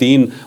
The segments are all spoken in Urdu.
3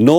9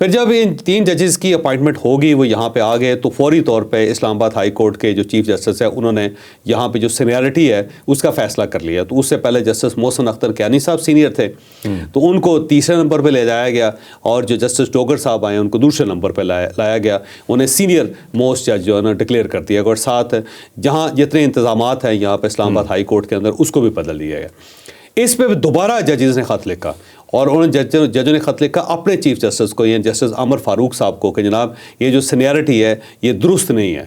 پھر جب ان 3 ججز کی اپائنٹمنٹ ہوگی وہ یہاں پہ آ گئے تو فوری طور پہ اسلام آباد ہائی کورٹ کے جو چیف جسٹس ہے انہوں نے یہاں پہ جو سینیارٹی ہے اس کا فیصلہ کر لیا. تو اس سے پہلے جسٹس محسن اختر کیانی صاحب سینئر تھے تو ان کو تیسرے نمبر پہ لے جایا گیا, اور جو جسٹس ڈوگر صاحب آئے ان کو دوسرے نمبر پہ لایا گیا. انہیں سینئر موسٹ جج جو ہے نا ڈکلیئر کر دیا گیا, اور ساتھ جہاں جتنے انتظامات ہیں یہاں پہ اسلام آباد ہائی کورٹ کے اندر اس کو بھی بدل دیا گیا. اس پہ دوبارہ ججز نے خط لکھا, اور انہوں نے ججوں نے خط لکھا اپنے چیف جسٹس کو, یعنی جسٹس عمر فاروق صاحب کو, کہ جناب یہ جو سینیارٹی ہے یہ درست نہیں ہے,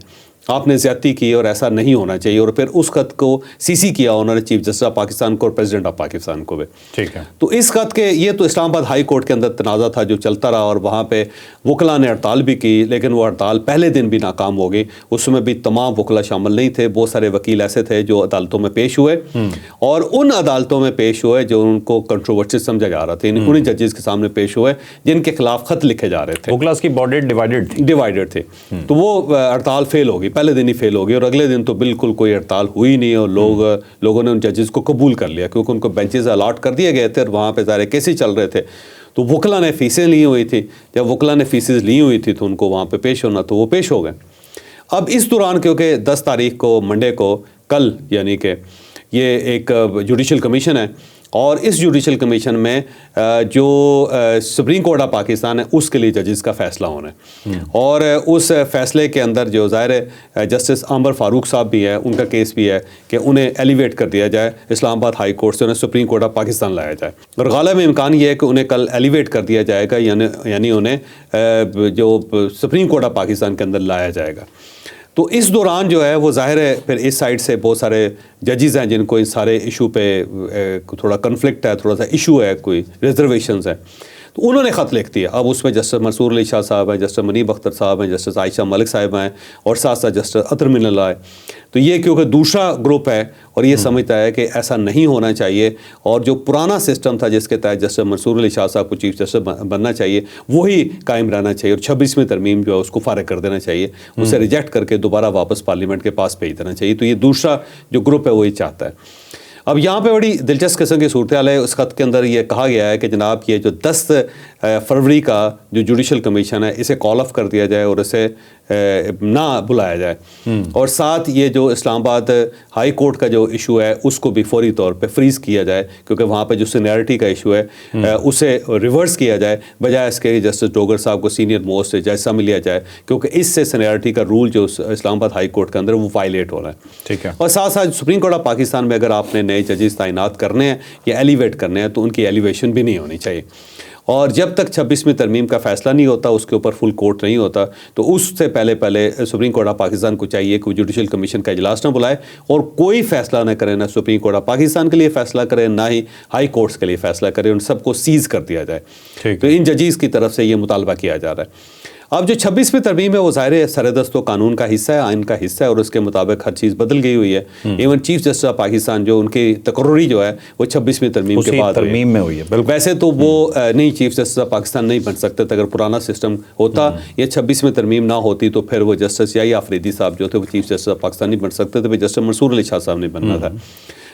آپ نے زیادتی کی اور ایسا نہیں ہونا چاہیے. اور پھر اس خط کو CC کیا انہوں نے چیف جسٹس آف پاکستان کو اور پریزیڈنٹ آف پاکستان کو بھی. ٹھیک ہے. تو اس خط کے یہ تو اسلام آباد ہائی کورٹ کے اندر تنازع تھا جو چلتا رہا, اور وہاں پہ وکلاء نے ہڑتال بھی کی, لیکن وہ ہڑتال پہلے دن بھی ناکام ہو گئی. اس میں بھی تمام وکلاء شامل نہیں تھے, بہت سارے وکیل ایسے تھے جو عدالتوں میں پیش ہوئے, اور ان عدالتوں میں پیش ہوئے جو ان کو کنٹروورسی سمجھا جا رہا تھا, انہیں ججز کے سامنے پیش ہوئے جن کے خلاف خط لکھے جا رہے تھے. وکلاء کی باڈی ڈیوائیڈڈ تھے. تو وہ ہڑتال فیل ہوگی, پہلے دن ہی فیل ہوگی, اور اگلے دن تو بالکل کوئی ہڑتال ہوئی نہیں, اور لوگوں نے ان ججز کو قبول کر لیا کیونکہ ان کو بینچز الاٹ کر دیے گئے تھے, اور وہاں پہ سارے کیسز چل رہے تھے. تو وکلاء نے فیسیں لی ہوئی تھی, جب وکلاء نے فیسز لی ہوئی تھی تو ان کو وہاں پہ پیش ہونا, تو وہ پیش ہو گئے. اب اس دوران کیونکہ 10 تاریخ کو منڈے کو کل یعنی کہ یہ ایک جوڈیشل کمیشن ہے, اور اس جوڈیشل کمیشن میں جو سپریم کورٹ آف پاکستان ہے اس کے لیے ججز کا فیصلہ ہونا ہے, اور اس فیصلے کے اندر جو ظاہر ہے جسٹس عمر فاروق صاحب بھی ہیں, ان کا کیس بھی ہے کہ انہیں ایلیویٹ کر دیا جائے اسلام آباد ہائی کورٹ سے, انہیں سپریم کورٹ آف پاکستان لایا جائے. اور غالب امکان یہ ہے کہ انہیں کل ایلیویٹ کر دیا جائے گا, یعنی انہیں جو سپریم کورٹ آف پاکستان کے اندر لایا جائے گا. تو اس دوران جو ہے وہ ظاہر ہے پھر اس سائڈ سے بہت سارے ججز ہیں جن کو اس سارے ایشو پہ تھوڑا کنفلکٹ ہے, تھوڑا سا ایشو ہے, کوئی ریزرویشنز ہیں, تو انہوں نے خط لکھ دیا. اب اس میں جسٹس منصور علی شاہ صاحب ہیں, جسٹس منیب اختر صاحب ہیں, جسٹس عائشہ ملک صاحب ہیں, اور ساتھ ساتھ جسٹس اطہر من اللہ ہے. تو یہ کیونکہ دوسرا گروپ ہے اور یہ سمجھتا ہے کہ ایسا نہیں ہونا چاہیے, اور جو پرانا سسٹم تھا جس کے تحت جسٹس منصور علی شاہ صاحب کو چیف جسٹس بننا چاہیے وہی قائم رہنا چاہیے, اور 26ویں ترمیم جو ہے اس کو فارغ کر دینا چاہیے, اسے ریجیکٹ کر کے دوبارہ واپس پارلیمنٹ کے پاس بھیج دینا چاہیے. تو یہ دوسرا جو گروپ ہے وہی چاہتا ہے. اب یہاں پہ بڑی دلچسپ قسم کی صورتحال ہے. اس خط کے اندر یہ کہا گیا ہے کہ جناب یہ جو 10 فروری کا جو جوڈیشل کمیشن ہے اسے کال آف کر دیا جائے اور اسے نہ بلایا جائے, اور ساتھ یہ جو اسلام آباد ہائی کورٹ کا جو ایشو ہے اس کو بھی فوری طور پہ فریز کیا جائے, کیونکہ وہاں پہ جو سینیارٹی کا ایشو ہے اسے ریورس کیا جائے, بجائے اس کے جسٹس ڈوگر صاحب کو سینئر موسٹ جیسا میں لیا جائے, کیونکہ اس سے سینیارٹی کا رول جو اسلام آباد ہائی کورٹ کے اندر وہ وائلیٹ ہو رہا ہے. ٹھیک ہے. اور ساتھ ساتھ سپریم کورٹ آف پاکستان میں اگر آپ نے نئے ججز تعینات کرنے ہیں یا ایلیویٹ کرنے ہیں تو ان کی ایلیویشن بھی نہیں ہونی چاہیے, اور جب تک 26ویں ترمیم کا فیصلہ نہیں ہوتا, اس کے اوپر فل کورٹ نہیں ہوتا, تو اس سے پہلے سپریم کورٹ آف پاکستان کو چاہیے کہ وہ جوڈیشل کمیشن کا اجلاس نہ بلائے اور کوئی فیصلہ نہ کرے, نہ سپریم کورٹ آف پاکستان کے لیے فیصلہ کرے, نہ ہی ہائی کورٹس کے لیے فیصلہ کرے, ان سب کو سیز کر دیا جائے. تو ان ججز کی طرف سے یہ مطالبہ کیا جا رہا ہے. اب جو 26ویں ترمیم ہے وہ ظاہر سردست و قانون کا حصہ ہے, آئین کا حصہ ہے, اور اس کے مطابق ہر چیز بدل گئی ہوئی ہے. Even chief justice of Pakistan جو ان کی تقرری جو ہے وہ 26ویں ترمیم کے بعد ترمیم میں ہوئی ہے. ویسے تو وہ نہیں چیف جسٹس آف پاکستان نہیں بن سکتے تھے, اگر پرانا سسٹم ہوتا یا 26ویں ترمیم نہ ہوتی تو پھر وہ جسٹس یا آفریدی صاحب جو تھے وہ چیف جسٹس آف پاکستان نہیں بن سکتے تھے, جسٹس منصور علی شاہ صاحب نہیں بننا تھا.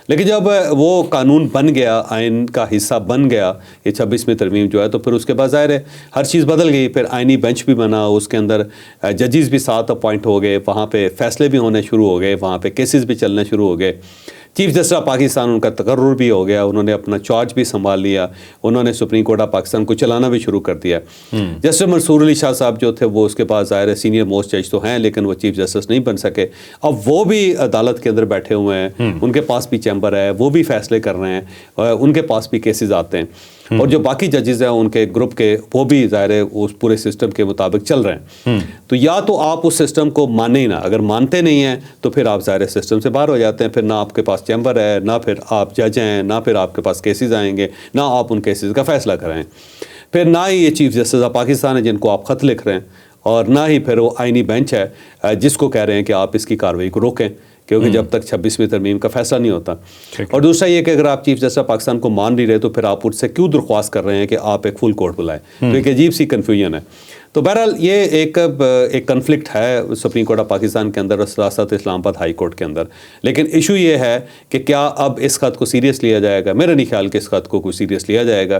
لیکن جب وہ قانون بن گیا, آئین کا حصہ بن گیا یہ 26ویں ترمیم جو ہے, تو پھر اس کے بعد ظاہر ہے ہر چیز بدل گئی. پھر آئینی بینچ بھی بنا, اس کے اندر ججز بھی 7 اپوائنٹ ہو گئے, وہاں پہ فیصلے بھی ہونے شروع ہو گئے, وہاں پہ کیسز بھی چلنے شروع ہو گئے. چیف جسٹس آف پاکستان ان کا تقرر بھی ہو گیا, انہوں نے اپنا چارج بھی سنبھال لیا, انہوں نے سپریم کورٹ آف پاکستان کو چلانا بھی شروع کر دیا. جسٹس منصور علی شاہ صاحب جو تھے وہ اس کے پاس ظاہر ہے سینئر موسٹ جج تو ہیں, لیکن وہ چیف جسٹس نہیں بن سکے. اب وہ بھی عدالت کے اندر بیٹھے ہوئے ہیں, ان کے پاس بھی چیمبر ہے, وہ بھی فیصلے کر رہے ہیں, ان کے پاس بھی کیسز آتے ہیں, اور جو باقی ججز ہیں ان کے گروپ کے وہ بھی ظاہر ہے اس پورے سسٹم کے مطابق چل رہے ہیں. تو یا تو آپ اس سسٹم کو مانیں ہی نہ, اگر مانتے نہیں ہیں تو پھر آپ ظاہر سسٹم سے باہر ہو جاتے ہیں, پھر نہ آپ کے پاس چیمبر ہے, نہ پھر آپ جج ہیں, نہ پھر آپ کے پاس کیسز آئیں گے, نہ آپ ان کیسز کا فیصلہ کریں, پھر نہ ہی یہ چیف جسٹس آف پاکستان ہے جن کو آپ خط لکھ رہے ہیں, اور نہ ہی پھر وہ آئینی بینچ ہے جس کو کہہ رہے ہیں کہ آپ اس کی کارروائی کو روکیں, کیونکہ جب تک 26ویں ترمیم کا فیصلہ نہیں ہوتا. اور دوسرا یہ کہ اگر آپ چیف جسٹس آف پاکستان کو مان نہیں رہے تو پھر آپ ان سے کیوں درخواست کر رہے ہیں کہ آپ ایک فل کورٹ بلائیں, تو ایک عجیب سی کنفیوژن ہے. تو بہرحال یہ ایک کنفلکٹ ہے سپریم کورٹ آف پاکستان کے اندر اور ساتھ اسلام آباد ہائی کورٹ کے اندر. لیکن ایشو یہ ہے کہ کیا اب اس خط کو سیریس لیا جائے گا؟ میرا نہیں خیال کہ اس خط کو کوئی سیریس لیا جائے گا.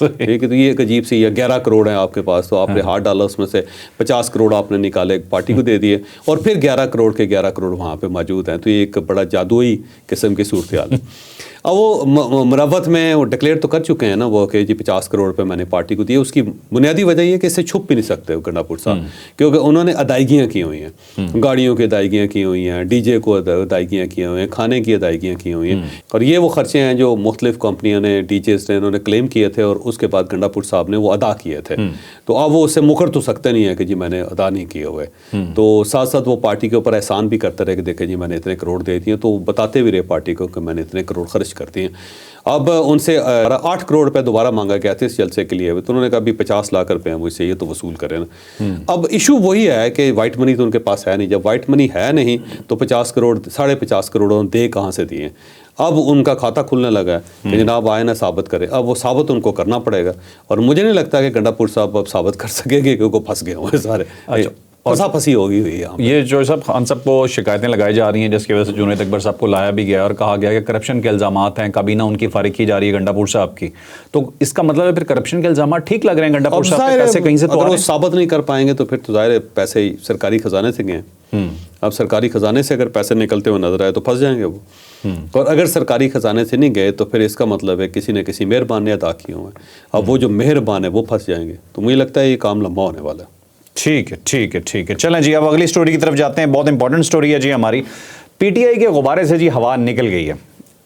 ٹھیک ہے. تو یہ ایک عجیب سی ہے. 11 کروڑ ہیں آپ کے پاس, تو آپ نے ہاتھ ڈالا, اس میں سے 50 کروڑ آپ نے نکالے پارٹی کو دے دیے, اور پھر 11 کروڑ کے 11 کروڑ وہاں پہ موجود ہیں. تو یہ ایک بڑا جادوئی قسم کی صورتحال ہے. اب وہ مروت میں وہ ڈکلیئر تو کر چکے ہیں نا وہ کہ جی 50 کروڑ روپے میں نے پارٹی کو دیے. اس کی بنیادی وجہ یہ ہے کہ اس سے چھپ بھی نہیں سکتے گنڈا پور صاحب, کیونکہ انہوں نے ادائیگیاں کی ہوئی ہیں, گاڑیوں کی ادائیگیاں کی ہوئی ہیں, ڈی جے کو ادائیگیاں کی ہوئی ہیں, کھانے کی ادائیگیاں کی ہوئی ہیں, اور یہ وہ خرچے ہیں جو مختلف کمپنیوں نے, ڈی جیز نے, انہوں نے کلیم کیے تھے, اور اس کے بعد گنڈا پور صاحب نے وہ ادا کیے تھے. تو اب وہ اس سے مکر تو سکتے نہیں ہے کہ جی میں نے ادا نہیں کیے ہوئے. تو ساتھ ساتھ وہ پارٹی کے اوپر احسان بھی کرتے رہے کہ دیکھیں جی میں نے اتنے کروڑ دے دیے, تو بتاتے بھی رہے پارٹی کو کہ میں نے اتنے کروڑ خرچ کر دیے. اب ان سے 8 کروڑ روپے دوبارہ مانگا گیا تھا اس جلسے کے لیے, تو انہوں نے کہا ابھی 50 لاکھ روپے ہیں مجھ سے, یہ تو وصول کریں نا. اب ایشو وہی ہے کہ وائٹ منی تو ان کے پاس ہے نہیں. جب وائٹ منی ہے نہیں تو 50 کروڑ 50.5 کروڑ دے کہاں سے دیے. اب ان کا کھاتا کھلنے لگا ہے کہ جناب آئے نہ ثابت کرے. اب وہ ثابت ان کو کرنا پڑے گا, اور مجھے نہیں لگتا کہ گنڈا پور صاحب اب ثابت کر سکیں گے کیونکہ پھنس گئے ہوئے سارے. پھنسا پھنسی ہوگی ہوئی ہے. یہ جو ہم سب کو شکایتیں لگائی جا رہی ہیں جس کی وجہ سے جنید اکبر صاحب کو لایا بھی گیا اور کہا گیا کہ کرپشن کے الزامات ہیں, کابینہ ان کی فارغ کی جا رہی ہے گنڈا پور صاحب کی, تو اس کا مطلب ہے پھر کرپشن کے الزامات ٹھیک لگ رہے ہیں گنڈا پور صاحب کے پیسے کہیں سے تو اگر وہ ثابت نہیں کر پائیں گے تو پھر تو ظاہر ہے پیسے سرکاری خزانے سے گئے ہیں. اب سرکاری خزانے سے اگر پیسے نکلتے ہوئے نظر آئے تو پھنس جائیں گے وہ, اور اگر سرکاری خزانے سے نہیں گئے تو پھر اس کا مطلب ہے کسی نہ کسی مہربان نے ادا کیے ہوئے ہیں. اب وہ جو مہربان ہے وہ پھنس جائیں گے. تو مجھے لگتا ہے یہ کام لمبا ہونے والا ہے. ٹھیک ہے ٹھیک ہے ٹھیک ہے. چلیں جی اب اگلی سٹوری کی طرف جاتے ہیں. بہت امپورٹنٹ سٹوری ہے جی ہماری. پی ٹی آئی کے غبارے سے جی ہوا نکل گئی ہے.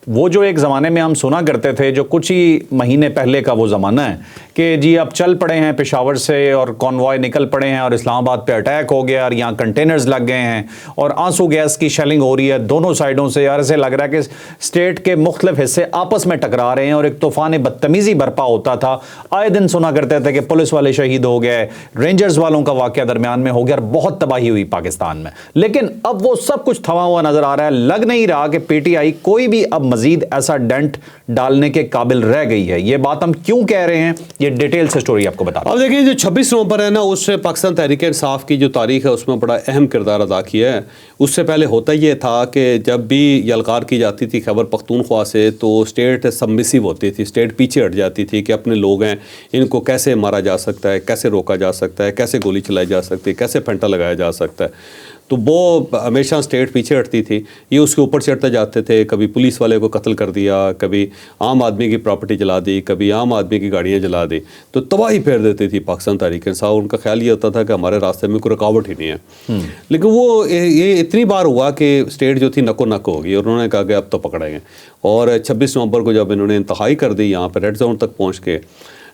وہ جو ایک زمانے میں ہم سنا کرتے تھے, جو کچھ ہی مہینے پہلے کا وہ زمانہ ہے کہ جی اب چل پڑے ہیں پشاور سے اور کانوائے نکل پڑے ہیں اور اسلام آباد پہ اٹیک ہو گیا اور یہاں کنٹینرز لگ گئے ہیں اور آنسو گیس کی شیلنگ ہو رہی ہے دونوں سائیڈوں سے. یار ایسے لگ رہا ہے کہ اسٹیٹ کے مختلف حصے آپس میں ٹکرا رہے ہیں اور ایک طوفان بدتمیزی برپا ہوتا تھا. آئے دن سنا کرتے تھے کہ پولیس والے شہید ہو گئے, رینجرز والوں کا واقعہ درمیان میں ہو گیا اور بہت تباہی ہوئی پاکستان میں. لیکن اب وہ سب کچھ تھما ہوا نظر آ رہا ہے. لگ نہیں رہا کہ پی ٹی آئی کوئی بھی اب مزید ایسا ڈنٹ ڈالنے کے قابل رہ گئی ہے. یہ بات ہم کیوں کہہ رہے ہیں, یہ ڈیٹیل سے سٹوری آپ کو بتا دیں. اب دیکھیں جو 26 نومبر ہے نا, اس سے پاکستان تحریک انصاف کی جو تاریخ ہے اس میں بڑا اہم کردار ادا کیا ہے. اس سے پہلے ہوتا یہ تھا کہ جب بھی یلغار کی جاتی تھی خیبر پختونخوا سے تو اسٹیٹ سبمسیو ہوتی تھی, اسٹیٹ پیچھے ہٹ جاتی تھی کہ اپنے لوگ ہیں ان کو کیسے مارا جا سکتا ہے, کیسے روکا جا سکتا ہے, کیسے گولی چلائی جا سکتی ہے, کیسے پھنٹا لگایا جا سکتا ہے. تو وہ ہمیشہ اسٹیٹ پیچھے ہٹتی تھی. یہ اس کے اوپر چڑھتے جاتے تھے, کبھی پولیس والے کو قتل کر دیا, کبھی عام آدمی کی پراپرٹی جلا دی, کبھی عام آدمی کی گاڑیاں جلا دی, تو تباہی پھیر دیتی تھی پاکستان تحریک انصاف. ان کا خیال یہ ہوتا تھا کہ ہمارے راستے میں کوئی رکاوٹ ہی نہیں ہے. لیکن وہ یہ اتنی بار ہوا کہ اسٹیٹ جو تھی نکو نک ہو گئی اور انہوں نے کہا کہ اب تو پکڑیں گے. اور 26 نومبر کو جب انہوں نے انتہائی کر دی, یہاں پہ ریڈ زون تک پہنچ کے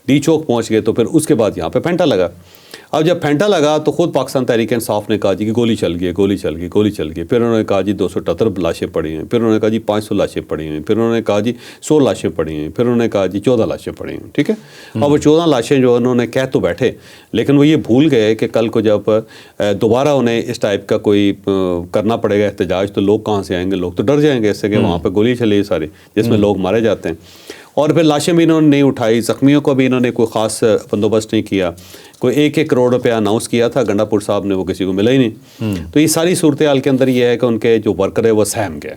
ڈی چوک پہنچ گئے, تو پھر اس کے بعد یہاں پہ پھینٹا لگا. اب جب پھینٹا لگا تو خود پاکستان تحریک انصاف نے کہا جی کہ گولی چل گئی, گولی چل گئی, گولی چل گئی. پھر انہوں نے کہا جی 278 لاشیں پڑی ہیں. پھر انہوں نے کہا جی 500 لاشیں پڑی ہیں. پھر انہوں نے کہا جی 100 لاشیں پڑی ہیں. پھر انہوں نے کہا جی 14 لاشیں پڑی ہیں. ٹھیک ہے, اب وہ 14 لاشیں جو انہوں نے کہہ تو بیٹھے, لیکن وہ یہ بھول گئے کہ کل کو جب دوبارہ انہیں اس ٹائپ کا کوئی کرنا پڑے گا احتجاج, تو لوگ کہاں سے آئیں گے, لوگ تو ڈر جائیں گے اس سے کہ وہاں پہ گولی چلی ساری جس میں لوگ مارے جاتے ہیں. اور پھر لاشیں بھی انہوں نے نہیں اٹھائی, زخمیوں کو بھی انہوں نے کوئی خاص بندوبست نہیں کیا. کوئی 1 کروڑ روپیہ اناؤنس کیا تھا گنڈا پور صاحب نے, وہ کسی کو ملا ہی نہیں. تو یہ ساری صورتحال کے اندر یہ ہے کہ ان کے جو ورکر ہے وہ سہم گئے.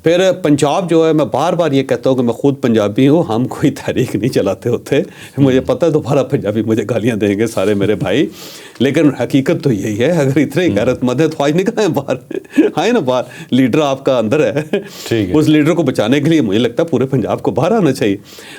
پھر پنجاب جو ہے, میں بار بار یہ کہتا ہوں کہ میں خود پنجابی ہوں, ہم کوئی تحریک نہیں چلاتے ہوتے. مجھے پتہ ہے دوبارہ پنجابی مجھے گالیاں دیں گے سارے میرے بھائی, لیکن حقیقت تو یہی ہے. اگر اتنے غیرت مند ہے تو آج نکلیں باہر, آئے نا باہر. لیڈر آپ کا اندر ہے, اس لیڈر کو بچانے کے لیے مجھے لگتا ہے پورے پنجاب کو باہر آنا چاہیے.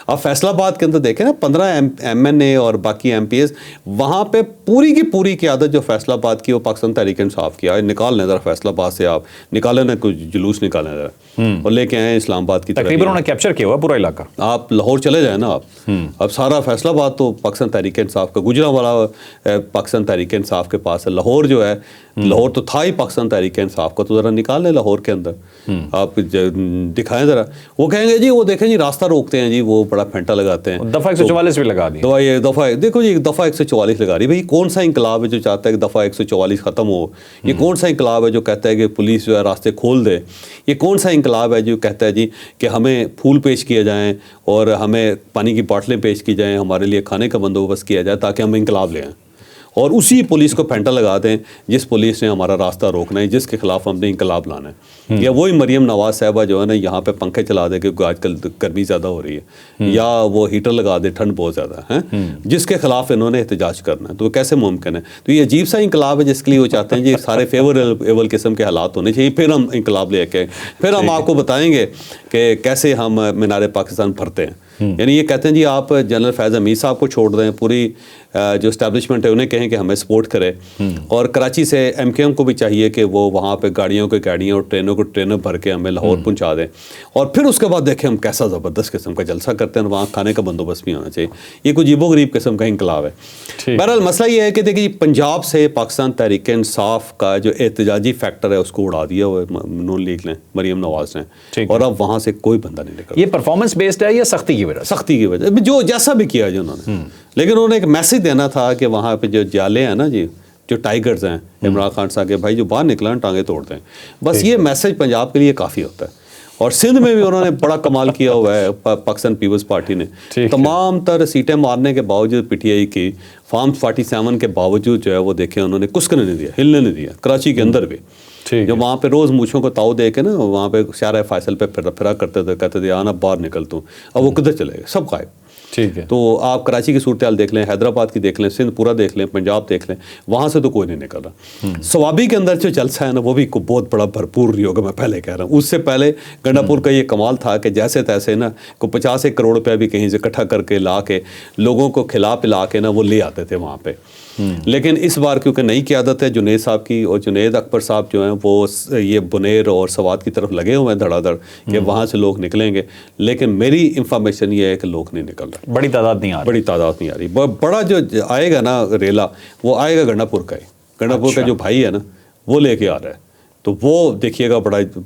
آپ فیصل آباد کے اندر دیکھیں نا, 15 ایم این اے اور باقی ایم پی ایس, وہاں پہ پوری کی پوری قیادت جو فیصل آباد کی وہ پاکستان تحریک انصاف کی. آج نکال لیں ذرا فیصل آباد سے, آپ نکالیں نا کچھ جلوس نکالیں ذرا اور لے کے آئیں اسلام آباد کی طرف. تقریباً انہوں نے کیپچر کیا ہوا پورا علاقہ. آپ لاہور چلے جائیں نا, آپ اب سارا فیصل آباد تو پاکستان تحریک انصاف کا, گجرانوالہ پاکستان تحریک انصاف کے پاس ہے. لاہور جو ہے, لاہور تو تھا ہی پاکستان تحریک انصاف کا, تو ذرا نکال لیں لاہور کے اندر, آپ دکھائیں ذرا. وہ کہیں گے جی وہ دیکھیں جی راستہ روکتے ہیں جی, وہ بڑا پھینٹا لگاتے ہیں. دفعہ 144 بھی لگا دی. دفعہ دیکھو جی, دفعہ 144 لگا رہی. بھائی کون سا انقلاب ہے جو چاہتا ہے کہ دفعہ 144 ختم ہو؟ یہ کون سا انقلاب ہے جو کہتا ہے کہ پولیس جو ہے راستے کھول دے؟ یہ کون سا انقلاب ہے جو کہتا ہے جی کہ ہمیں پھول پیش کیے جائیں اور ہمیں پانی کی باٹلیں پیش کی جائیں, ہمارے لیے کھانے کا بندوبست کیا جائے تاکہ ہم انقلاب لے آئیں؟ اور اسی پولیس کو پھینٹا لگا دیں جس پولیس نے ہمارا راستہ روکنا ہے, جس کے خلاف ہم نے انقلاب لانا ہے. یا وہی مریم نواز صاحبہ جو ہے نا یہاں پہ پنکھے چلا دے کیونکہ آج کل گرمی زیادہ ہو رہی ہے, یا وہ ہیٹر لگا دے ٹھنڈ بہت زیادہ ہے, جس کے خلاف انہوں نے احتجاج کرنا ہے, تو وہ کیسے ممکن ہے؟ تو یہ عجیب سا انقلاب ہے جس کے لیے وہ چاہتے ہیں جی سارے فیوریبل قسم کے حالات ہونے چاہیے, پھر ہم انقلاب لے کے پھر ہم آپ کو بتائیں گے کہ کیسے ہم مینار پاکستان بھرتے ہیں. یعنی یہ کہتے ہیں جی آپ جنرل فیض حمید صاحب کو چھوڑ دیں, پوری جو اسٹیبلشمنٹ ہے انہیں کہیں کہ ہمیں سپورٹ کرے, اور کراچی سے ایم کے ایم کو بھی چاہیے کہ وہ وہاں پہ گاڑیوں کے گاڑیاں اور ٹرینوں کو ٹرینوں بھر کے ہمیں لاہور پہنچا دیں, اور پھر اس کے بعد دیکھیں ہم کیسا زبردست قسم کا جلسہ کرتے ہیں, وہاں کھانے کا بندوبست بھی ہونا چاہیے. یہ کوئی عجیب و غریب قسم کا انقلاب ہے. بہرحال مسئلہ یہ ہے کہ دیکھیے پنجاب سے پاکستان تحریک انصاف کا جو احتجاجی فیکٹر ہے اس کو اڑا دیا ہوا ہے نون لیگ نے, مریم نواز نے, اور اب وہاں سے کوئی بندہ نہیں نکلا. یہ پرفارمنس بیسڈ ہے یا سختی کی وجہ سے؟ سختی کی وجہ جو جیسا بھی کیا جو انہوں نے, لیکن انہوں نے ایک میسج دینا تھا کہ وہاں پہ جو جالے ہیں نا جی, جو ٹائیگرز ہیں عمران خان صاحب کے بھائی, جو باہر نکلا ٹانگیں توڑ دیں. بس یہ میسج پنجاب کے لیے کافی ہوتا ہے. اور سندھ میں بھی انہوں نے بڑا کمال کیا ہوا ہے پاکستان پیپلز پارٹی نے, تمام تر سیٹیں مارنے کے باوجود پی ٹی آئی کی فارم 47 کے باوجود جو ہے وہ دیکھیں انہوں نے کچھ نہیں دیا, ہلنے نہیں دیا. کراچی کے اندر بھی جو وہاں پہ روز مونچھوں کو تاؤ دے کے نا وہاں پہ شارع فیصل پہ پھرا کرتے تھے, کہتے تھے آنا باہر نکلتا ہوں, اب وہ کدھر چلے گئے, سب غائب. ٹھیک ہے. تو آپ کراچی کی صورتحال دیکھ لیں, حیدرآباد کی دیکھ لیں, سندھ پورا دیکھ لیں, پنجاب دیکھ لیں, وہاں سے تو کوئی نہیں نکل رہا. سوابی کے اندر جو جلسہ ہے نا وہ بھی بہت بڑا بھرپور رہی ہوگا, میں پہلے کہہ رہا ہوں. اس سے پہلے گنڈا پور کا یہ کمال تھا کہ جیسے تیسے نا کو 50 کروڑ روپے بھی کہیں سے اکٹھا کر کے لا کے لوگوں کو کھلا پلا کے نا وہ لے آتے تھے وہاں پہ. لیکن اس بار کیونکہ نئی قیادت ہے جنید صاحب کی, اور جنید اکبر صاحب جو ہیں وہ یہ بنیر اور سوات کی طرف لگے ہوئے ہیں دھڑا دھڑ کہ وہاں سے لوگ نکلیں گے, لیکن میری انفارمیشن یہ ہے کہ لوگ نہیں نکل رہے, بڑی تعداد نہیں آ رہی. بڑی تعداد نہیں آ رہی. بڑا جو آئے گا نا ریلا وہ آئے گا گنڈا پور کا ہی, گنڈا پور کا جو بھائی ہے نا وہ لے کے آ رہا ہے, تو وہ دیکھیے گا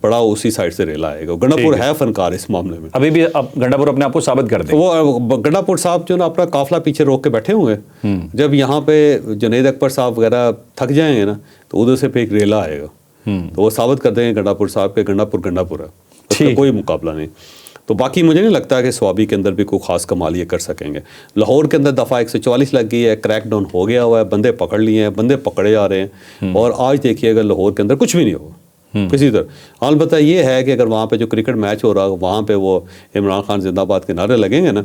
بڑا اسی سائڈ سے ریلا آئے گا. گنڈا پور ہے فنکار اس معاملے میں, ابھی بھی اب گنڈا پور اپنے آپ کو ثابت کر دیں. وہ گنڈا پور صاحب جو نا اپنا قافلہ پیچھے روک کے بیٹھے ہوئے ہیں, جب یہاں پہ جنید اکبر صاحب وغیرہ تھک جائیں گے نا تو ادھر سے پھر ایک ریلا آئے گا, تو وہ ثابت کر دیں گے گنڈا پور صاحب کے گنڈا پور ہے, اس کا کوئی مقابلہ نہیں. تو باقی مجھے نہیں لگتا کہ سوابی کے اندر بھی کوئی خاص کمال یہ کر سکیں گے. لاہور کے اندر دفعہ 144 لگ گئی ہے, کریک ڈاؤن ہو گیا ہوا ہے, بندے پکڑ لیے ہیں, بندے پکڑے جا رہے ہیں, اور آج دیکھیے گا لاہور کے اندر کچھ بھی نہیں ہوگا کسی طرح. البتہ یہ ہے کہ اگر وہاں پہ جو کرکٹ میچ ہو رہا ہے وہاں پہ وہ عمران خان زندہ باد کے نعرے لگیں گے نا,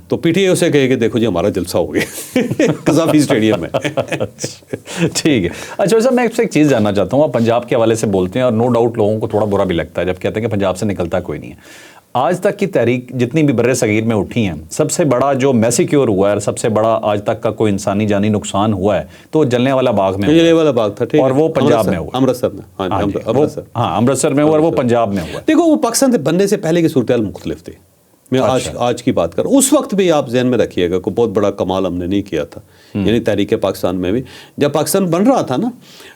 تو پی ٹی آئی اسے کہے کہ دیکھو جی ہمارا جلسہ ہو گیا قذافی اسٹیڈیم میں. ٹھیک ہے. اچھا صاحب میں آپ سے ایک چیز جاننا چاہتا ہوں, آپ پنجاب کے حوالے سے بولتے ہیں اور نو ڈاؤٹ لوگوں کو تھوڑا برا بھی لگتا ہے جب کہتے ہیں کہ پنجاب سے نکلتا کوئی نہیں ہے. آج تک کی تحریک جتنی بھی بر صغیر میں اٹھی ہیں, سب سے بڑا جو میسیکیور ہوا ہے اور سب سے بڑا آج تک کا کوئی انسانی جانی نقصان ہوا ہے تو جلنے والا باغ میں, جلنے والا باغ تھا, اور وہ پنجاب میں ہوا, امرتسر میں. ہاں امرتسر میں ہوا, اور وہ پنجاب میں ہوا. دیکھو وہ پاکستان سے بننے سے پہلے کی صورتحال مختلف تھی. میں آج کی بات کر, اس وقت بھی آپ ذہن میں رکھیے گا کوئی بہت بڑا کمال ہم نے نہیں کیا تھا, یعنی تحریک پاکستان میں بھی جب پاکستان بن رہا تھا نا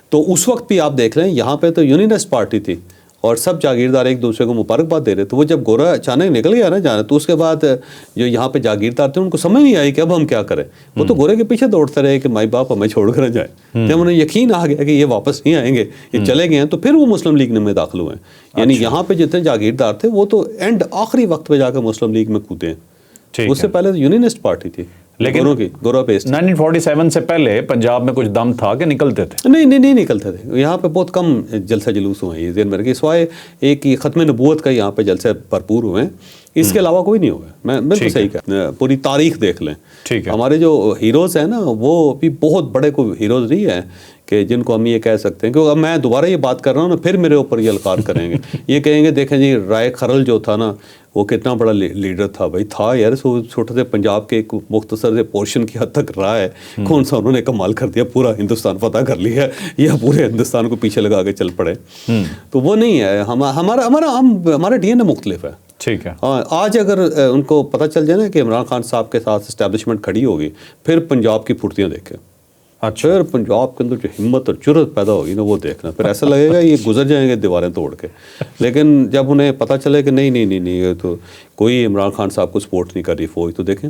تو اس وقت بھی آپ دیکھ لیں یہاں پہ تو یونینسٹ پارٹی تھی اور سب جاگیردار ایک دوسرے کو مبارکباد دے رہے تھے. وہ جب گورا اچانک نکل گیا نا جانا, تو اس کے بعد جو یہاں پہ جاگیردار تھے ان کو سمجھ نہیں آئی کہ اب ہم کیا کریں. وہ تو گورے کے پیچھے دوڑتے رہے کہ مائی باپ ہمیں چھوڑ کر جائیں. جب انہیں یقین آ گیا کہ یہ واپس نہیں آئیں گے, یہ چلے گئے ہیں, تو پھر وہ مسلم لیگ میں داخل ہوئے ہیں. یعنی یہاں پہ جتنے جاگیردار تھے وہ تو اینڈ آخری وقت پہ جا کے مسلم لیگ میں کودے ہیں. اس سے پہلے یونینسٹ پارٹی تھی, لیکن گورا پیسٹ 1947 سے پہلے پنجاب میں کچھ دم تھا کہ نکلتے تھے؟ نہیں نکلتے تھے. یہاں پہ بہت کم جلسہ جلوس ہوئے ہیں ذہن میں رکھیے, سوائے ایک ختم نبوت کا یہاں پہ جلسے بھرپور ہوئے ہیں, اس کے علاوہ کوئی نہیں ہوا. میں بالکل صحیح کہا, پوری تاریخ دیکھ لیں. ہمارے جو ہیروز ہیں نا وہ بھی بہت بڑے کوئی ہیروز نہیں ہیں کہ جن کو ہم یہ کہہ سکتے ہیں, کیونکہ اب میں دوبارہ یہ بات کر رہا ہوں نا پھر میرے اوپر یہ القار کریں گے, یہ کہیں گے دیکھیں جی رائے کھرل جو تھا نا وہ کتنا بڑا لیڈر تھا. بھائی تھا یار, چھوٹے سے پنجاب کے ایک مختصر سے پورشن کی حد تک رہا ہے, کون سا انہوں نے کمال کر دیا, پورا ہندوستان فتح کر لیا یا پورے ہندوستان کو پیچھے لگا کے چل پڑے. تو وہ نہیں ہے, ہمارا ڈی این اے مختلف ہے. ٹھیک ہے. آج اگر ان کو پتہ چل جائے نا کہ عمران خان صاحب کے ساتھ اسٹیبلشمنٹ کھڑی ہوگی, پھر پنجاب کی پھرتیاں دیکھیں. اچھا, پھر پنجاب کے اندر جو ہمت اور جرت پیدا ہوگی نا وہ دیکھنا, پھر ایسا لگے گا یہ گزر جائیں گے دیواریں توڑ کے. لیکن جب انہیں پتہ چلے کہ نہیں یہ تو کوئی عمران خان صاحب کو سپورٹ نہیں کر رہی فوج, تو دیکھیں